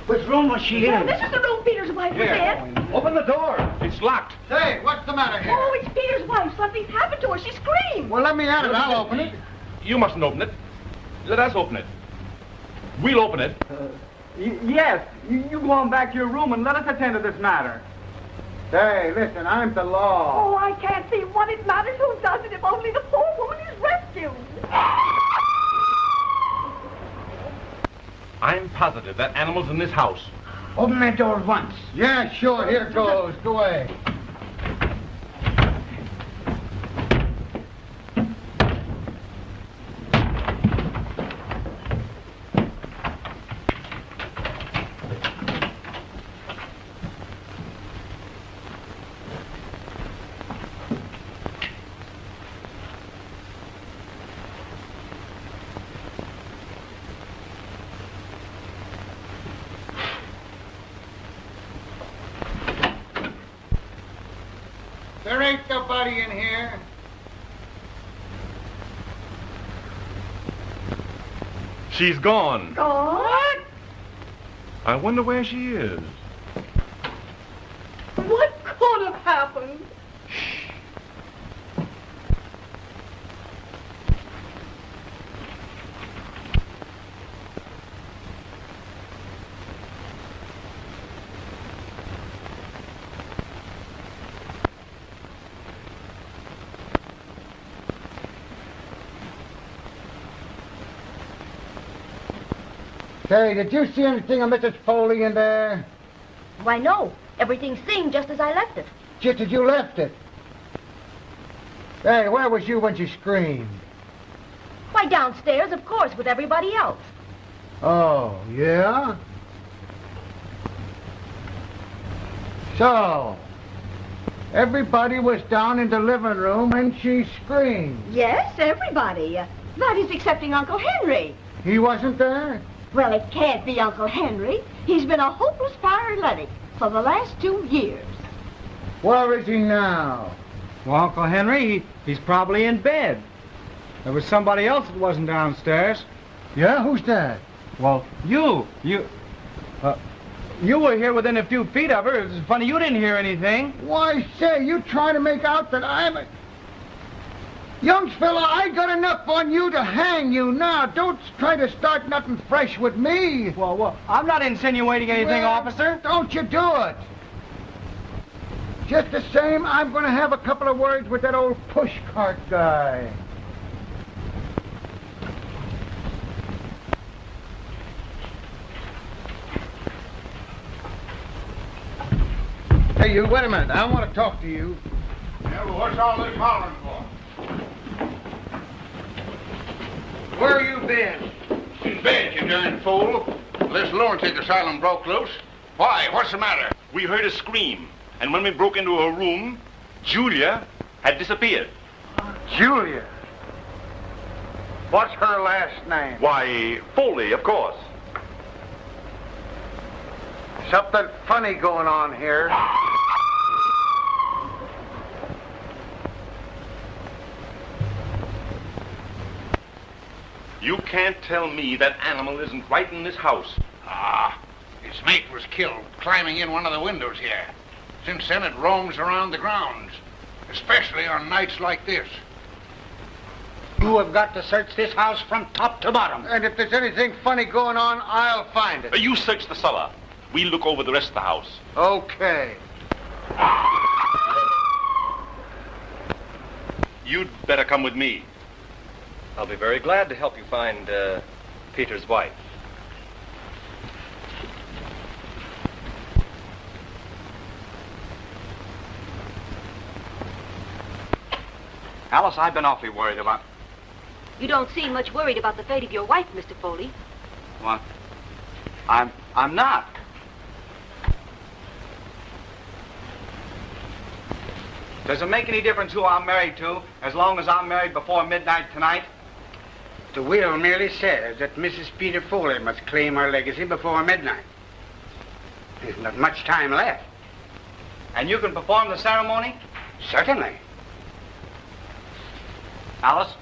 Speaker 1: Which room was she in?
Speaker 11: Well, this is the room Peter's wife was in.
Speaker 7: Open the door. It's locked.
Speaker 1: Say, what's the matter here?
Speaker 11: Oh, it's Peter's wife. Something's happened to her. She screamed.
Speaker 1: Well, let me at it. I'll open it.
Speaker 7: You mustn't open it. Let us open it. We'll open it.
Speaker 5: Yes. You go on back to your room and let us attend to this matter. Say, listen, I'm the law.
Speaker 10: Oh, I can't see what it matters who does it if only the poor woman is rescued.
Speaker 7: I'm positive that animal's in this house.
Speaker 1: Open that door at once. Yeah, sure. Here goes. Go away. There ain't nobody in here.
Speaker 7: She's gone.
Speaker 6: What?
Speaker 7: I wonder where she is.
Speaker 6: What could have happened?
Speaker 1: Say, did you see anything of Mrs. Foley in there?
Speaker 11: Why, no. Everything's seen just as I left it.
Speaker 1: Just as you left it. Hey, where was you when she screamed?
Speaker 11: Why, downstairs, of course, with everybody else.
Speaker 1: Oh, yeah? So, everybody was down in the living room and she screamed.
Speaker 6: Yes, everybody. That is excepting Uncle Henry.
Speaker 1: He wasn't there?
Speaker 6: Well, it can't be Uncle Henry. He's been a hopeless paralytic for the last 2 years.
Speaker 1: Where is he now?
Speaker 5: Well, Uncle Henry, he's probably in bed. There was somebody else that wasn't downstairs.
Speaker 1: Yeah? Who's that?
Speaker 5: Well, you were here within a few feet of her. It's funny you didn't hear anything.
Speaker 1: Why, say, you trying to make out that I'm a... Young fella, I got enough on you to hang you now. Don't try to start nothing fresh with me.
Speaker 5: Well, I'm not insinuating anything, officer.
Speaker 1: Don't you do it. Just the same, I'm going to have a couple of words with that old pushcart guy. Hey, you, wait a minute. I want to talk to you.
Speaker 9: Yeah, well, what's all this hollering for?
Speaker 1: Where you been?
Speaker 9: In bed, you darn fool. This lunatic asylum broke loose. Why? What's the matter?
Speaker 7: We heard a scream, and when we broke into her room, Julia had disappeared.
Speaker 1: Julia? What's her last name?
Speaker 7: Why, Foley, of course.
Speaker 1: Something funny going on here.
Speaker 7: You can't tell me that animal isn't right in this house.
Speaker 9: Ah, its mate was killed climbing in one of the windows here. Since then, it roams around the grounds, especially on nights like this.
Speaker 1: You have got to search this house from top to bottom. And if there's anything funny going on, I'll find it.
Speaker 7: You search the cellar. We'll look over the rest of the house.
Speaker 1: Okay.
Speaker 7: You'd better come with me.
Speaker 12: I'll be very glad to help you find Peter's wife.
Speaker 5: Alice, I've been awfully worried about...
Speaker 11: You don't seem much worried about the fate of your wife, Mr. Foley.
Speaker 5: What? I'm not. Does it make any difference who I'm married to, as long as I'm married before midnight tonight?
Speaker 15: The will merely says that Mrs. Peter Foley must claim her legacy before midnight. There's not much time left.
Speaker 5: And you can perform the ceremony?
Speaker 15: Certainly.
Speaker 5: Alice,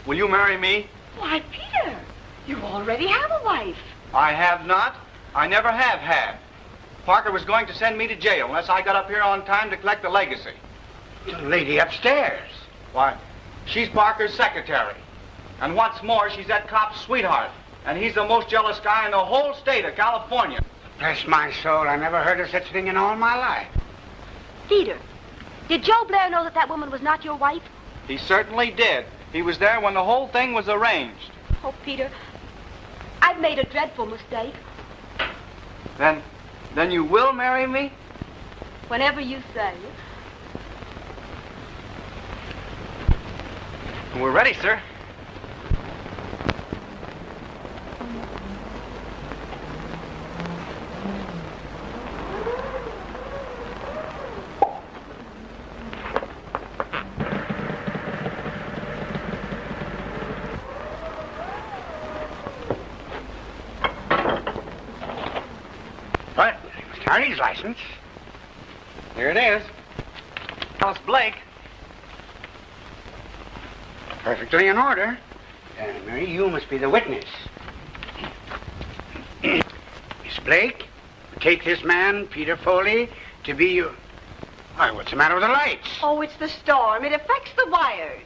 Speaker 5: will you marry me?
Speaker 6: Why, Peter, you already have a wife.
Speaker 5: I have not. I never have had. Parker was going to send me to jail unless I got up here on time to collect the legacy.
Speaker 15: The lady upstairs.
Speaker 5: Why, she's Parker's secretary. And what's more, she's that cop's sweetheart. And he's the most jealous guy in the whole state of California.
Speaker 15: Bless my soul, I never heard of such a thing in all my life.
Speaker 11: Peter, did Joe Blair know that woman was not your wife?
Speaker 5: He certainly did. He was there when the whole thing was arranged.
Speaker 11: Oh, Peter, I've made a dreadful mistake.
Speaker 5: Then you will marry me?
Speaker 11: Whenever you say.
Speaker 5: We're ready, sir.
Speaker 15: What? Attorney's license?
Speaker 5: Here it is.
Speaker 14: Alice Blake.
Speaker 15: Perfectly in order. Mary, you must be the witness. Miss Blake, take this man, Peter Foley, to be your... Why, what's the matter with the lights?
Speaker 10: Oh, it's the storm. It affects the wires.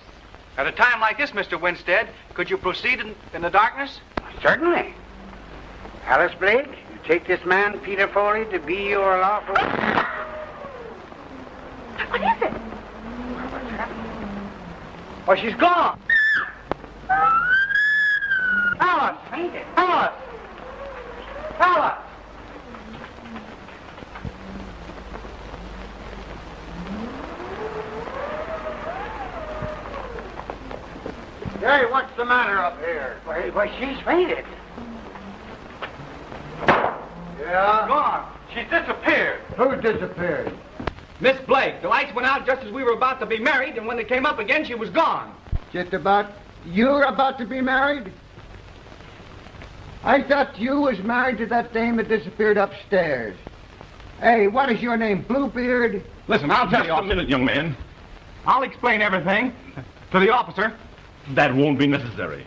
Speaker 14: At a time like this, Mr. Winstead, could you proceed in the darkness?
Speaker 15: Certainly. Alice Blake, you take this man, Peter Foley, to be your lawful...
Speaker 10: What is it?
Speaker 5: Oh, she's gone. Alice! Alice! Alice!
Speaker 1: Hey, what's the matter up here?
Speaker 15: Why, she's fainted.
Speaker 1: Yeah?
Speaker 14: Gone. She's disappeared.
Speaker 1: Who disappeared?
Speaker 14: Miss Blake. The lights went out just as we were about to be married, and when they came up again, she was gone.
Speaker 1: Just about... You're about to be married? I thought you was married to that dame that disappeared upstairs. Hey, what is your name, Bluebeard?
Speaker 4: Listen, I'll tell you...
Speaker 7: Just a minute, young man.
Speaker 4: I'll explain everything to the officer.
Speaker 7: That won't be necessary.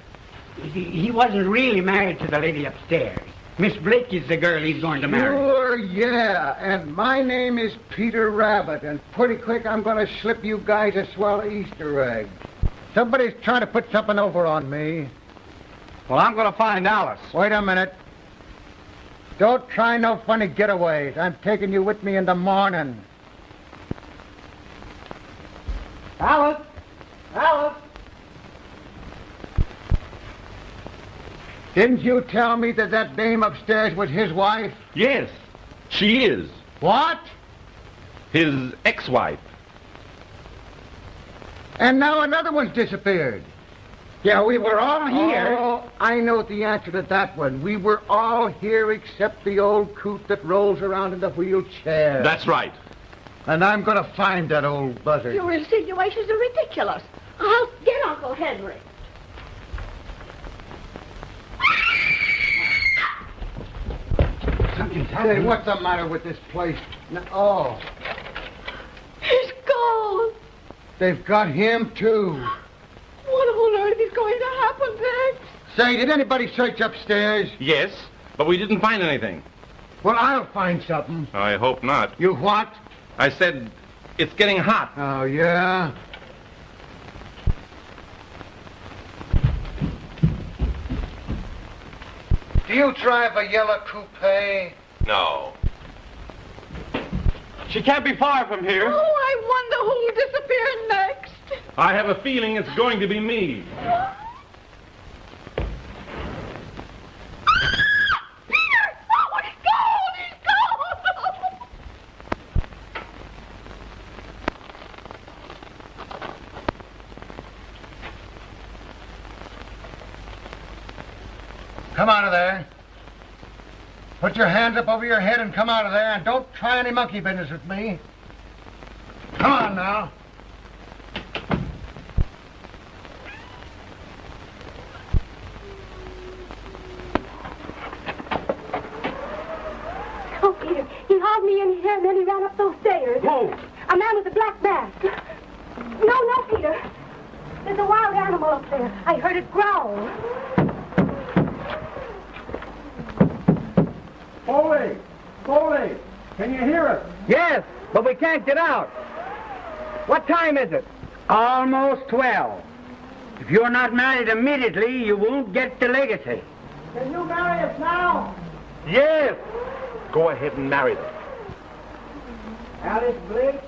Speaker 15: He wasn't really married to the lady upstairs. Miss Blake is the girl he's going to marry.
Speaker 1: Sure, yeah. And my name is Peter Rabbit, and pretty quick I'm going to slip you guys a swell Easter egg. Somebody's trying to put something over on me.
Speaker 5: Well, I'm going to find Alice.
Speaker 1: Wait a minute. Don't try no funny getaways. I'm taking you with me in the morning. Alice! Alice! Didn't you tell me that that dame upstairs was his wife?
Speaker 4: Yes, she is.
Speaker 1: What?
Speaker 4: His ex-wife.
Speaker 1: And now another one's disappeared.
Speaker 15: Yeah, we were all here.
Speaker 1: Oh, I know the answer to that one. We were all here except the old coot that rolls around in the wheelchair.
Speaker 4: That's right.
Speaker 1: And I'm going to find that old buzzard.
Speaker 10: Your insinuations are ridiculous. I'll get Uncle Henry.
Speaker 15: Something's
Speaker 1: Hey,
Speaker 15: happening.
Speaker 1: what's the matter with this place? Oh,
Speaker 10: He's gone.
Speaker 1: they've got him, too.
Speaker 10: What on earth is going to happen next?
Speaker 1: Say, did anybody search upstairs?
Speaker 4: Yes, but we didn't find anything.
Speaker 1: Well, I'll find something.
Speaker 4: I hope not.
Speaker 1: You what?
Speaker 4: I said it's getting hot.
Speaker 1: Oh, yeah? Do you drive a yellow coupe?
Speaker 7: No.
Speaker 14: She can't be far from here.
Speaker 10: Oh, I wonder who'll disappear next.
Speaker 4: I have a feeling it's going to be me.
Speaker 10: Peter! Oh, he's gone! He's gone!
Speaker 1: Come out of there. Put your hands up over your head and come out of there, and don't try any monkey business with me. Come on now.
Speaker 6: Oh, Peter, he hauled me in here and then he ran up those stairs.
Speaker 14: Who?
Speaker 6: A man with a black mask. No, Peter. There's a wild animal up there. I heard it growl.
Speaker 5: Foley! Foley! Can you hear us? Yes, but we can't get out. What time is it?
Speaker 15: Almost 12. If you're not married immediately, you won't get the legacy.
Speaker 5: Can you marry us now?
Speaker 4: Yes. Go ahead and marry them.
Speaker 15: Alice Blake,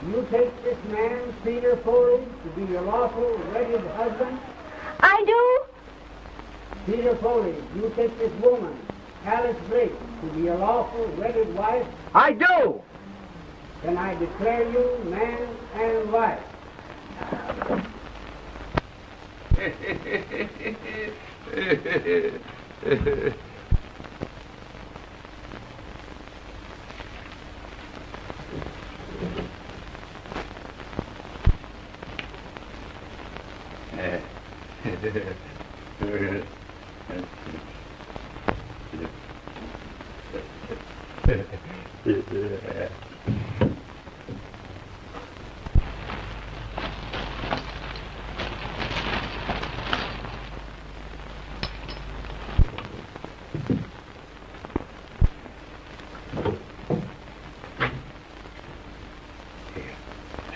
Speaker 15: you take this man, Peter Foley, to be your lawful, wedded husband.
Speaker 6: I do?
Speaker 15: Peter Foley, you take this woman, Alice Blake, to be your lawful, wedded wife.
Speaker 5: I do!
Speaker 15: Then I declare you man and wife.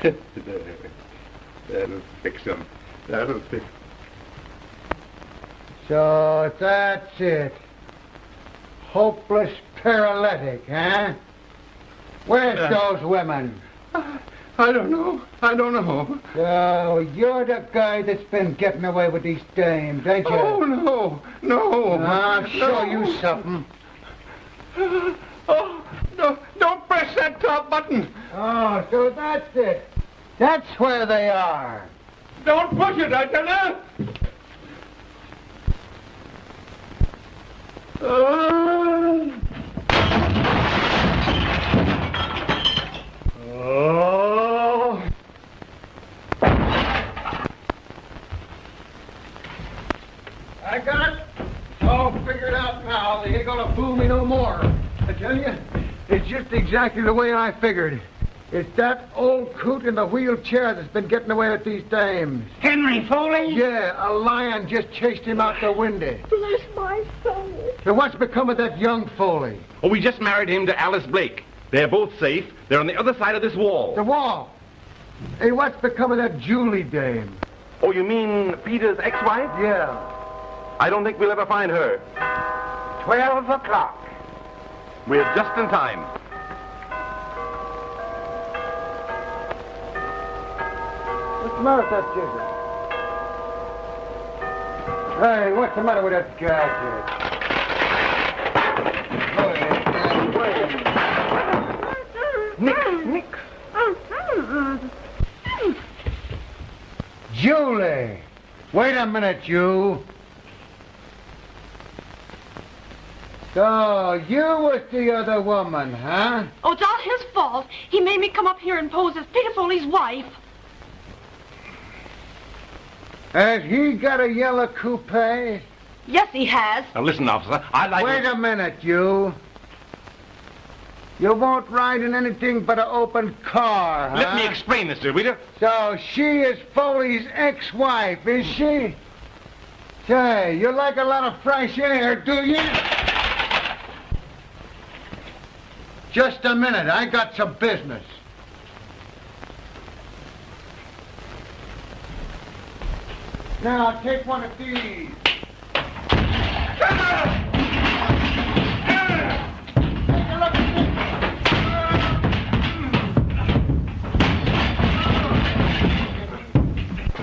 Speaker 13: That'll fix him. That'll fix him.
Speaker 1: So that's it. Hopeless paralytic, huh? Where's those women?
Speaker 13: I don't know. I don't know.
Speaker 1: So you're the guy that's been getting away with these dames, ain't you?
Speaker 13: Oh, no. No.
Speaker 1: I'll show you something.
Speaker 13: Oh, no, don't press that top button.
Speaker 1: Oh, so that's it. That's where they are.
Speaker 13: Don't push it, I tell you. Oh.
Speaker 1: I got it. All figured out now. They ain't gonna fool me no more. I tell you, it's just exactly the way I figured. It's that old coot in the wheelchair that's been getting away with these dames.
Speaker 15: Henry Foley?
Speaker 1: Yeah, a lion just chased him out the window.
Speaker 6: Bless my soul.
Speaker 1: So what's become of that young Foley?
Speaker 4: Oh, we just married him to Alice Blake. They're both safe. They're on the other side of this wall.
Speaker 1: The wall? Hey, what's become of that Julie dame?
Speaker 4: Oh, you mean Peter's ex-wife?
Speaker 1: Yeah.
Speaker 4: I don't think we'll ever find her.
Speaker 15: 12 o'clock.
Speaker 4: We're just in time.
Speaker 1: What's the matter with that jigger? Hey, what's the matter with that gadget? Nick. Julie! Wait a minute, you. So, you was the other woman, huh?
Speaker 11: Oh, it's all his fault. He made me come up here and pose as Peter Foley's wife.
Speaker 1: Has he got a yellow coupe?
Speaker 11: Yes, he has.
Speaker 4: Now, listen, officer, I'd like
Speaker 1: Wait a minute, you. You won't ride in anything but an open car, huh?
Speaker 4: Let me explain this, will you?
Speaker 1: So she is Foley's ex-wife, is she? Say, you like a lot of fresh air, do you? Just a minute, I got some business. Now, take one of these.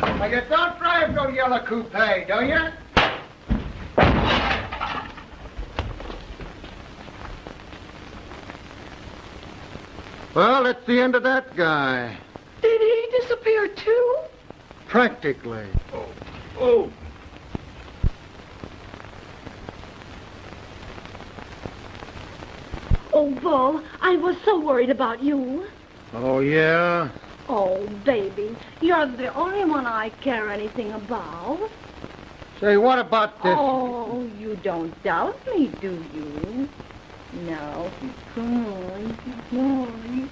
Speaker 1: Now, you don't drive no yellow coupe, do you? Well, that's the end of that guy.
Speaker 6: Did he disappear too?
Speaker 1: Practically.
Speaker 13: Oh.
Speaker 6: Oh, Bull, I was so worried about you.
Speaker 1: Oh, yeah?
Speaker 6: Oh, baby, you're the only one I care anything about.
Speaker 1: Say, what about this?
Speaker 6: Oh, you don't doubt me, do you? Now, come on.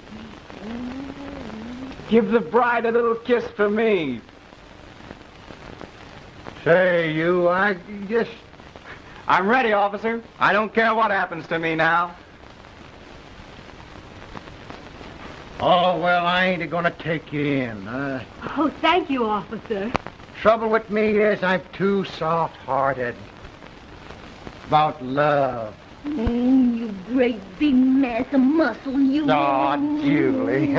Speaker 5: Give the bride a little kiss for me.
Speaker 1: Say, you,
Speaker 5: I'm ready, officer. I don't care what happens to me now.
Speaker 1: Oh, well, I ain't gonna take you in.
Speaker 6: Oh, thank you, officer.
Speaker 1: Trouble with me is I'm too soft-hearted. About love.
Speaker 6: You great big mass of muscle, you.
Speaker 1: Oh, Julie.